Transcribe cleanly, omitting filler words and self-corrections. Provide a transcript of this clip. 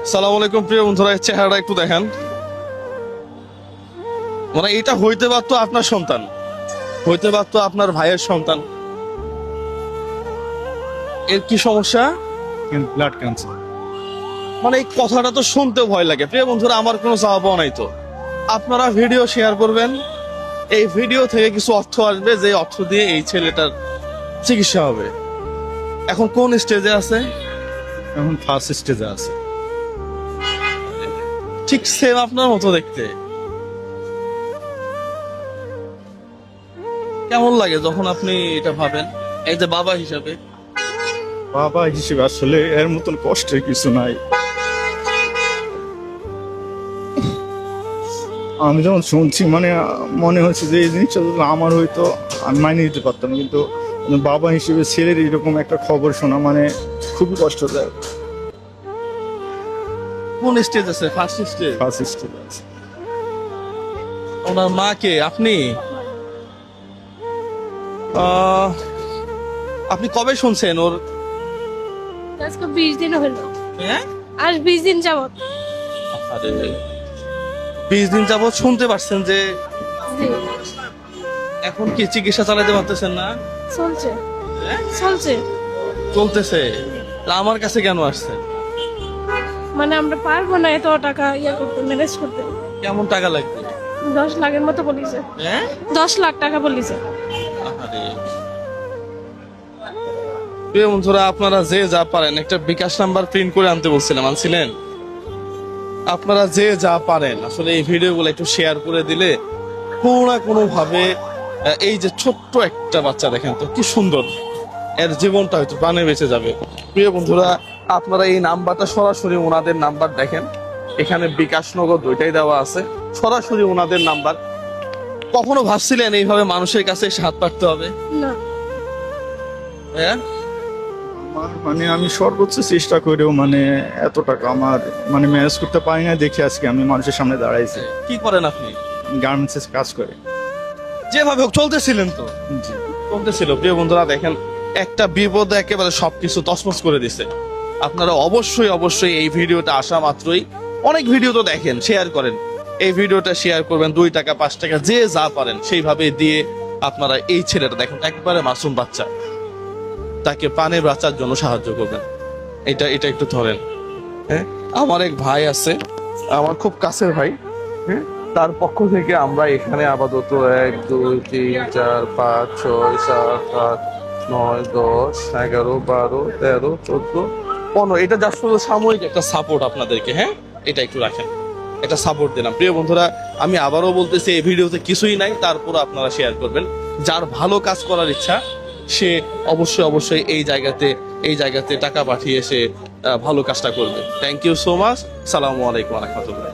সালাম আলাইকুম প্রিয় বন্ধুরা, এর চেহারাটা একটু দেখেন। মানে এটা হইতে পারতো আপনার সন্তান, হইতে পারতো আপনার ভাইয়ের সন্তান। এর কি সমস্যা? Blood cancer. মানে এই কথাটা তো শুনতে ভয় লাগে। প্রিয় বন্ধুরা, আমার কোনো চাওয়া পাওয়া নাই তো। আপনারা ভিডিও শেয়ার করবেন, এই ভিডিও থেকে কিছু অর্থ আসবে, যে অর্থ দিয়ে এই ছেলেটার চিকিৎসা হবে। এখন কোন স্টেজে আছে? এখন ফার্স্ট স্টেজে আছে। ঠিক সেম আপনার মতো দেখতে। কেমন লাগে যখন আপনি এটা ভাবেন এই যে বাবা হিসাবে? বাবা হিসেবে আসলে এর মতন কষ্টের কিছু নাই। আমি যখন শুনছি মানে মনে হচ্ছে যে এই জিনিসটা যদি আমার হয়তো আমি মানিয়ে নিতে পারতাম, কিন্তু বাবা হিসেবে ছেলের এরকম একটা খবর শোনা মানে খুবই কষ্টদায়ক। কোন স্টেজ আছে? First stage. ফার্স্ট স্টেজে আছে। ওনার মা কে? আপনি? আহ, আপনি কবে শুনছেন ওর? আজকে 20 দিন হলো। হ্যাঁ, আর 20 দিন যাবত। আরে 20 দিন যাবত শুনতে পারছেন যে জি, এখন কি চিকিৎসা চালাতে পারতেছেন না? চলছে হ্যাঁ? চলছে। চলতেছে। তা আমার কাছে কেন আসছে? মানে আমরা পারবো না এত টাকা করতে, ম্যানেজ করতে। কেমন টাকা লাগবে? 10 লাখের মতো বলিছে। হ্যাঁ, 10 লাখ টাকা বলিছে। আরে প্রিয় বন্ধুরা, আপনারা যে যা পারেন একটা বিকাশ নাম্বার প্রিন্ট করে আনতে বলছিলাম, আনছিলেন? আপনারা যে যা পারেন আসলে এই ভিডিওগুলো একটু শেয়ার করে দিলে কোনো না কোনো ভাবে এই যে ছোট্ট একটা বাচ্চা দেখেন তো কি সুন্দর, এর জীবনটা হয়তো প্রাণে বেঁচে যাবে। প্রিয় বন্ধুরা, আপনারা এই নাম্বারটা সরাসরি ওনাদের নাম্বার দেখেন, এখানে বিকাশ নগদ দুইটাই দেওয়া আছে, সরাসরি ওনাদের নাম্বার। কখনো ভাবছিলেন এইভাবে মানুষের কাছে এসে হাত পাততে হবে? না, হ্যাঁ, আমার মানে আমি সর্বোচ্চ চেষ্টা করেও মানে এত টাকা আমার মানে ম্যানেজ করতে পারি না দেখে আজকে আমি মানুষের সামনে দাঁড়াইছি। কি করেন আপনি? গার্মেন্টসে কাজ করে। যেভাবে হোক চলতেছিলেন তো? জি। চলতেছিল। প্রিয় বন্ধুরা দেখেন, একটা বিপদে একেবারে সবকিছু তছনছ করে দিছে। আপনারা অবশ্যই অবশ্যই এই ভিডিওটা আসা মাত্রই, অনেক ভিডিও তো দেখেন, শেয়ার করেন। এই ভিডিওটা শেয়ার করবেন, 2 টাকা 5 টাকা যে যা পারেন সেইভাবে দিয়ে আপনারা এই ছেলেটা দেখেন, একবারে মাসুম বাচ্চা, তাকে পানে বাঁচার জন্য সাহায্য করবেন। এটা এটা একটু ধরেন। হ্যাঁ, আমার এক ভাই আছে, আমার খুব কাছের ভাই। হ্যাঁ, তার পক্ষ থেকে আমরা এখানে আপাতত 1 2 3 4 5 6 7 8 9 10 11 12 13 14 15। এটা জাস্ট শুধু সাময়িক একটা সাপোর্ট আপনাদেরকে। হ্যাঁ, এটা একটু রাখেন, এটা সাপোর্ট দিলাম। প্রিয় বন্ধুরা, আমি আবারও বলতেছি এই ভিডিওতে কিছুই নাই, তারপর আপনারা শেয়ার করবেন। যার ভালো কাজ করার ইচ্ছা সে অবশ্যই অবশ্যই এই জায়গাতে টাকা পাঠিয়ে সে ভালো কাজটা করবে। Thank you so much. সালামু আলাইকুম ওয়া রাহমাতুল্লাহ।